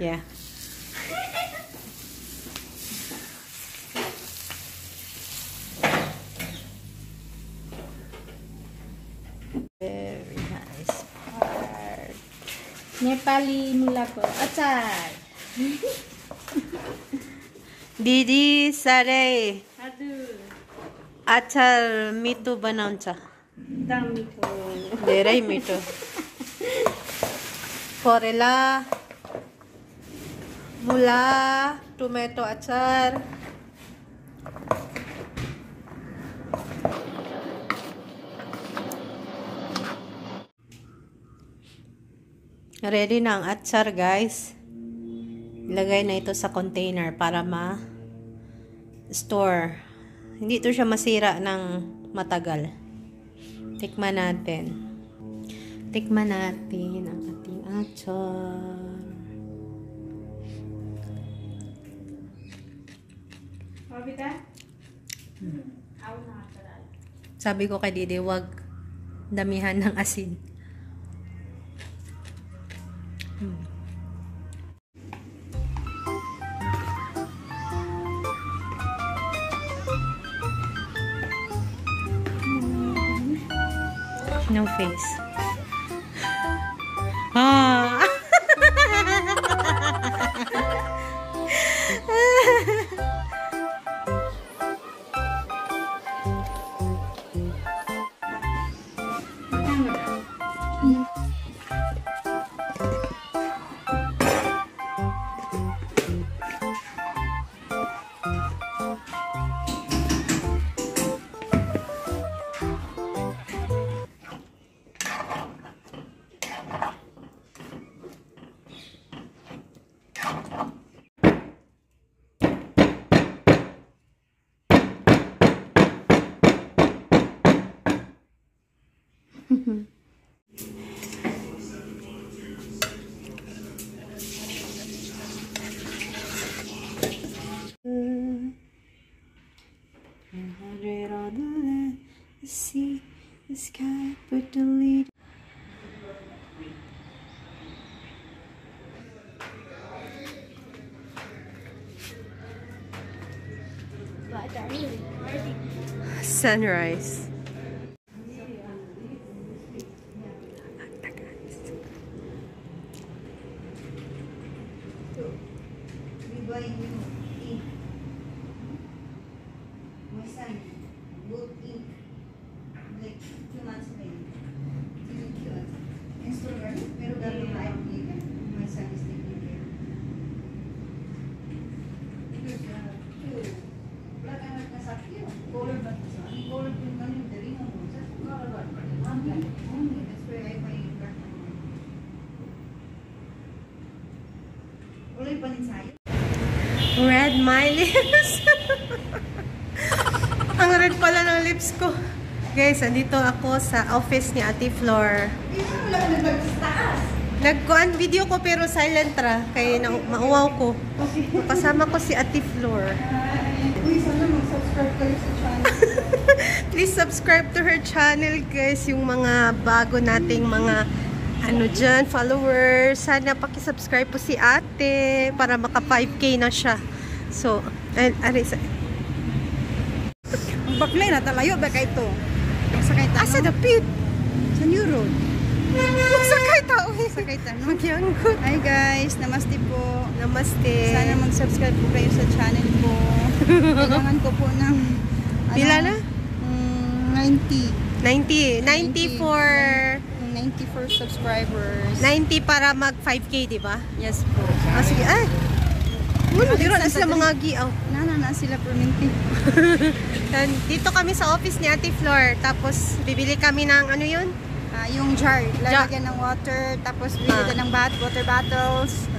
Yeah. Very nice part. Nepali mulako achar. Didi साह्रै अचार मिठो बनाउँछ। एकदम मिठो। धेरै मिठो। करेला, मुला, टोमेटो अचार। Ready na ang atsar, guys. Ilagay na ito sa container para ma-store. Hindi ito siya masira ng matagal. Tikman natin. Tikman natin ang ating atsar. Sabi ko kay Didi, wag damihan ng asin. No face. Ah. See the sky, but the lead. Sunrise. Red my lips. Ang red pala ng lips ko. Guys, andito ako sa office ni Ate Flor. Nagkuan video ko pero silent ra kaya mauwaw ko. Kasama ko si Ate Flor. Please, mag-subscribe kayo sa channel. Please subscribe to her channel, guys. Yung mga bago nating mga dyan, followers. Sana paki-subscribe po si ate para maka 5K na siya. So, Baklay na talayo ba kayo ito? Sakay ta. Asa dapit? Sa New Road. Sakay tao. Sakay ta, no? Magyanggot. Hi guys, namaste po. Namaste. Sana mag-subscribe po kayo sa channel ko. Kailangan ko po ng pila na? 90. 94 subscribers. 90 para mag 5K, di ba? Yes po. Ah, sige. Ay! Wala, dito na sila mga giaw. Na sila perminti. Dito kami sa office ni Ate Flor. Tapos, bibili kami ng ano yun? Yung jar. Lalagyan ng water. Tapos, bibili ng water bottles.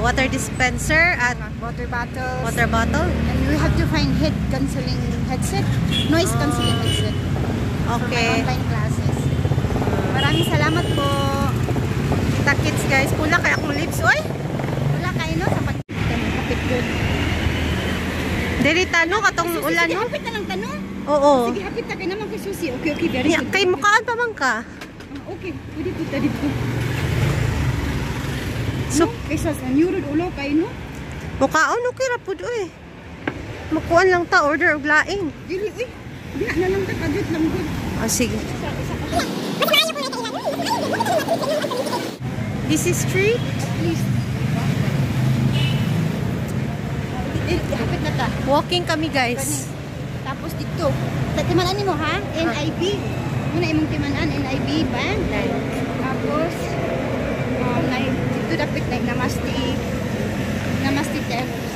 Water dispenser at water bottles. Water bottle. And we have to find cancelling headset. Noise cancelling headset. Okay. For my online classes. Maraming salamat po. Kita-kits guys. Pula kaya akong lips. Oy! Wala kayo no sa pagkakapit good. Dili tanong katong ulan Sige, no? hapit na lang tanong. Oo. Sige, hapit na kayo naman kay Susi. Okay, very Ya, good. kay mukhaan pa man ka. Okay, pwede po tadi po. So, Kaysa sa New Road ulo kayo no? mukhaon okay ra pud oy. Makuan lang ta order og laing. Dili, uy. Diha na lang ta, kadut lang good. Ah, sige. This is street? Please. Hapit na ta. Walking kami guys. Tapos dito, timanan mo ha? NIB. Muna imong timanan, NIB Bank. Tapos, dito dapat na Namaste Terrace.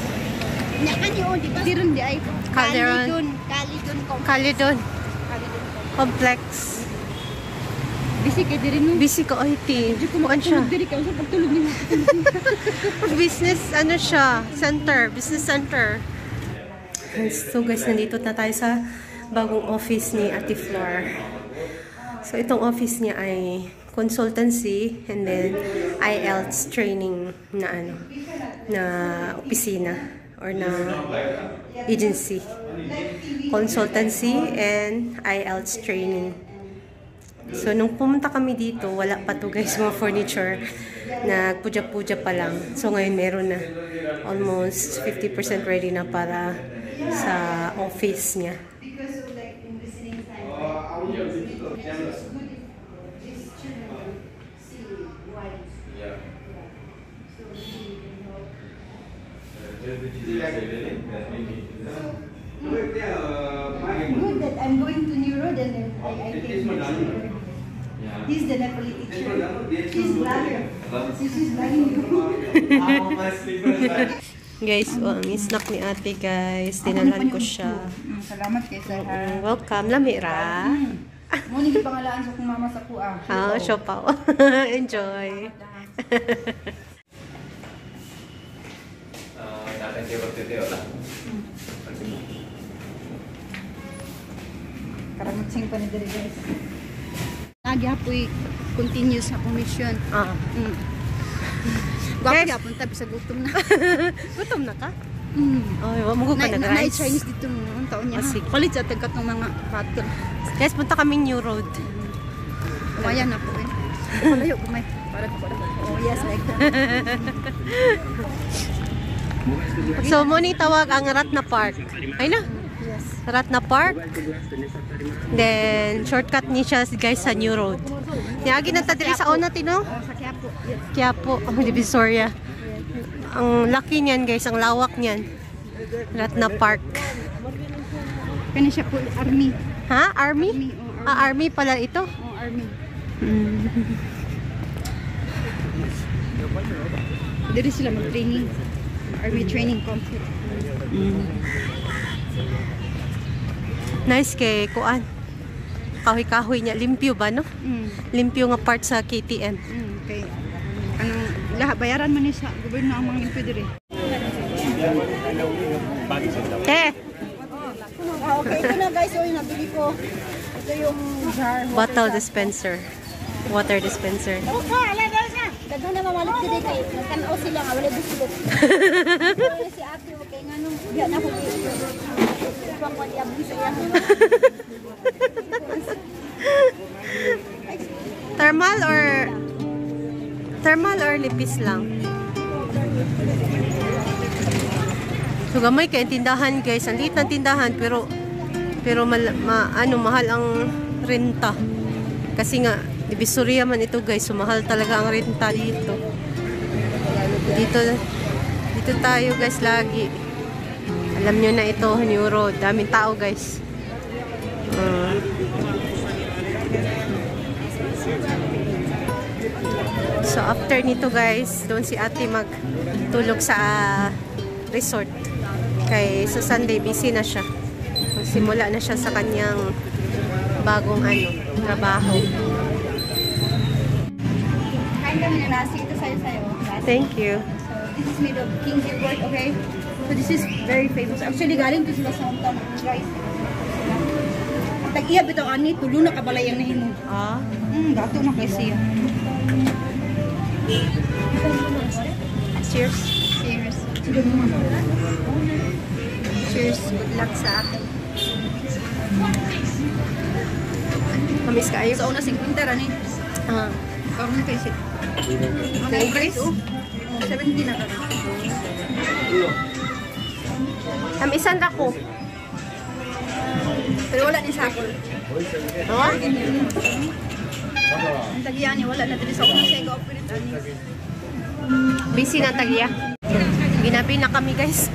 Nya kanyo, di ba? Diron di ay. Calderon. Calidon. Complex. Bisi kay diri no. Busy ko ay ti. Kuan siya. Diri ka sa pagtulog nimo. Business ano siya? Center. Business center. So guys, nandito na tayo sa bagong office ni Ate Flor. So itong office niya ay consultancy and then IELTS training na ano na opisina or na agency. Consultancy and IELTS training. So nung pumunta kami dito, wala pa to guys mga furniture. Nagpuja-puja pa lang. So ngayon meron na almost 50% ready na para sa office niya. Good that I'm going to New Road and then I came here. He's the Nepali teacher. She's blogger. She's blogging you. Guys, ang snack ni ate guys. Tinalan ko siya. Salamat kay sir. Welcome, lamira. Mo ni pangalaan sa kong mama sa kuha. Ah, siopaw. Enjoy. Karamutsing pa ni diri guys. Lagi apoy continuous na commission. Ah. Gwapo Guys. gyapon ta bisa gutom na. Gutom na ka? Mm. Ay, wa mo ka Na nag-rice. Chinese dito ng taon niya. Ah, sige. Palit sa tagkat ng mga pattern. Guys, punta kaming New Road. Umayan na po eh. Malayo kumay. Para. Oh yes, like that. So, mo ni tawag ang Ratna Park. Ay na? Yes. Ratna Park. Then, shortcut ni siya guys sa New Road. Niagi na ta diri sa una tino. Oh, sa Quiapo. Yes. Quiapo, Divisoria. Ang laki niyan guys, ang lawak niyan. Ratna Park. Kani siya po army. Ha? Army? Army, oh, Ah, army pala ito. Oh, army. Dito sila mag-training. Army training complex. Nice kay kuan. Kahoy-kahoy niya. Limpyo ba, no? Limpyo nga part sa KTM. Okay. Anong lahat bayaran man ni sa gobyerno ang mga limpyo diri. Okay, ito na guys. So, nabili ko. Ito yung jar. Bottle dispenser. Water dispenser. Daghan na mamalit diri kay nagtanaw sila nga wala gusto. Si ate okay nga nung diya na ko. Pang ko diya bisa ya. Thermal or lipis lang? So gamay kay tindahan guys, ang liit ng tindahan pero mahal ang renta. Kasi nga Divisoria man ito guys, so mahal talaga ang renta dito. Dito tayo guys lagi. Alam nyo na ito, New Road. Daming tao guys. So after nito guys, doon si ate magtulog sa resort. Kay sa Sunday busy na siya. Magsimula na siya sa kanyang bagong trabaho. Kain kami na nasi ito sayo. Thank you. So this is made of king's yogurt, okay? So this is very famous. Actually galing to sila sa hometown guys. Tag-iya bitaw ani tulo na kabalay ang nahimo. Ah, Gato na kay siya. Cheers. Cheers. Cheers. Good luck sa akin. Kamis kayo. Sa una 50 ra ni. Karon na kay sit. Ang price oh. 70 na karon. Kamisan ra ko. Pero wala ni sakol. Oh? Ang tagiyan ni wala na dili sa una siya ga-operate ani. Busy na tagiya. Ginabi na kami guys.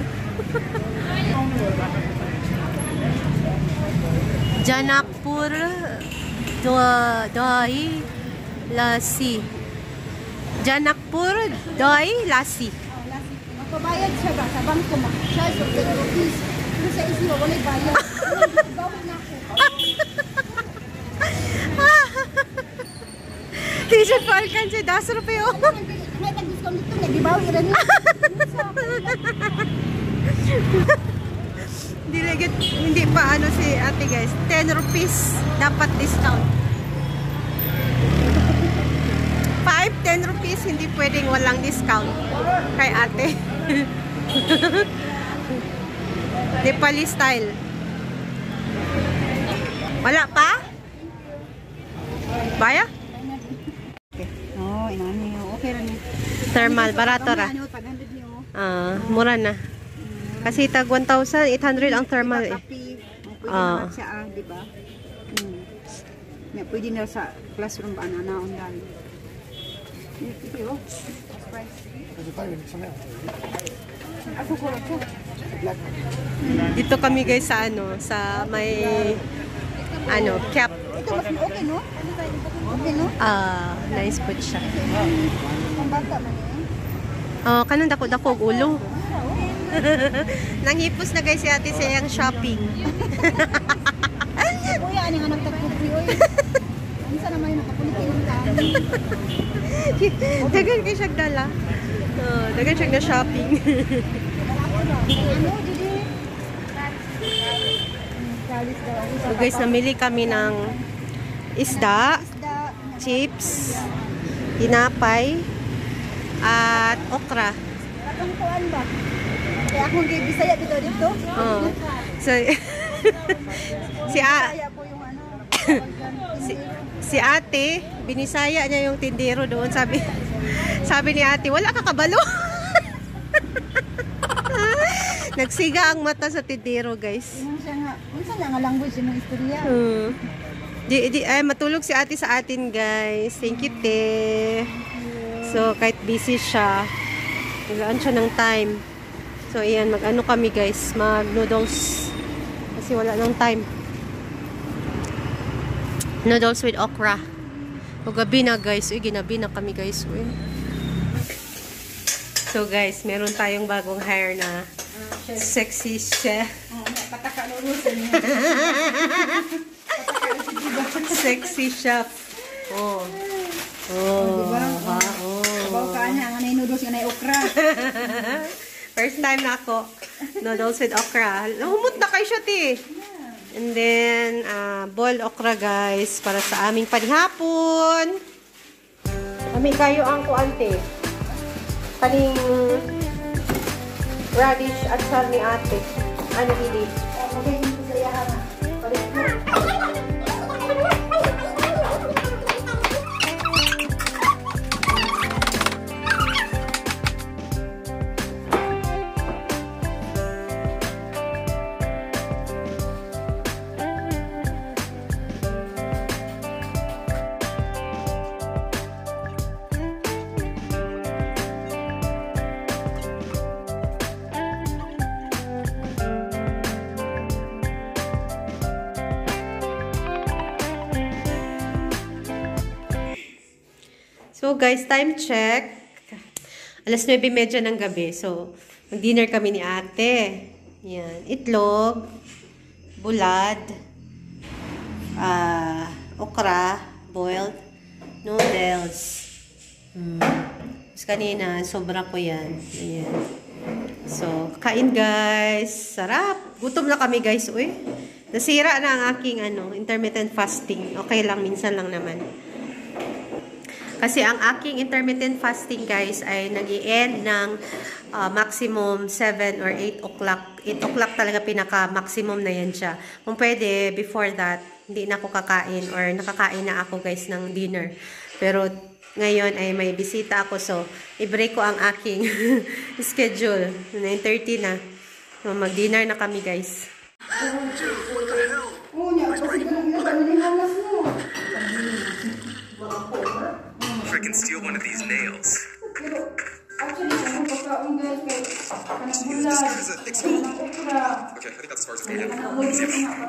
Janakpur Dai Lasi. Janakpur Dai Lasi. Magpabayad siya ba sa bangko mo? Siya sa rupees. Pero sa isi wala bayad. Bawal na ako. T-shirt pa kan si 10 rupiyo. May tag-discount dito, nagibawi rin niya. Hindi pa ano si ate guys. 10 rupees dapat discount. 10 rupees hindi pwedeng walang discount kay ate. Nepali style. Wala pa? Baya? Oo, inani. Okay rin niya. Thermal, barato ra. Mura na. Kasi tag 1,800 ang thermal eh. Pwede naman siya, di ba? Pwede na sa classroom ba na online. Ito yun. Dito kami guys sa ano, sa may ano, cap. Ito mas okay, no? Okay, no? Nice food siya. Ang bata man eh. Kanang dako-dako og ulo. Nanghipos na guys si ate sa iyang shopping. Kuya, ano nga nagtagpupi, oy. Ano sa naman yung nakapulitin ka? Dagan kayo siya dala. Dagan siya na shopping. Ano, Didi? So guys, namili kami ng isda, chips, tinapay, at okra. Atong kuan ba? Kaya akong gay Bisaya dito. So, Bisaya po yung ano. si ate, binisaya niya yung tindero doon. Sabi ni ate, wala ka kabalo. Nagsiga ang mata sa tindero, guys. Unsa nga language yung istorya? Matulog si ate sa atin, guys. Thank you, te. So, kahit busy siya, nilaan siya ng time. So, ayan, mag-ano kami, guys. Mag-noodles. Kasi wala ng time. Noodles with okra. O gabi na, guys. Uy, ginabi na kami, guys. Uy. So, guys, meron tayong bagong hire na sexy chef. Pataka lulusin niya. Sexy chef. Oh. Diba? Sabaw ka niya. Ang noodles nga na okra. First time na ako. Noodles with okra. Humot na kayo siya, ti. And then, boiled okra, guys. Para sa aming panihapon. Kami kayo ang kuante. Kaning radish at sal ni ate. Ano, hindi? Okay, hindi sa yahan. So guys, time check. Alas 9:30 ng gabi. So, mag-dinner kami ni ate. Yan. Itlog, bulad, okra, boiled, noodles. Tapos kanina, sobra ko yan. Ayan. So, kain guys. Sarap. Gutom na kami guys. Uy. Nasira na ang aking intermittent fasting. Okay lang, minsan lang naman. Kasi ang aking intermittent fasting guys ay nag-i-end ng maximum 7 or 8 o'clock. 8 o'clock talaga pinaka-maximum na yan siya. Kung pwede, before that, hindi na ako kakain or nakakain na ako guys ng dinner. Pero ngayon ay may bisita ako, so i-break ko ang aking schedule. 9:30 na. So, mag-dinner na kami guys. If I can steal one of these nails. Use this as a thick skull. Okay, I think that's as far as it's going to get.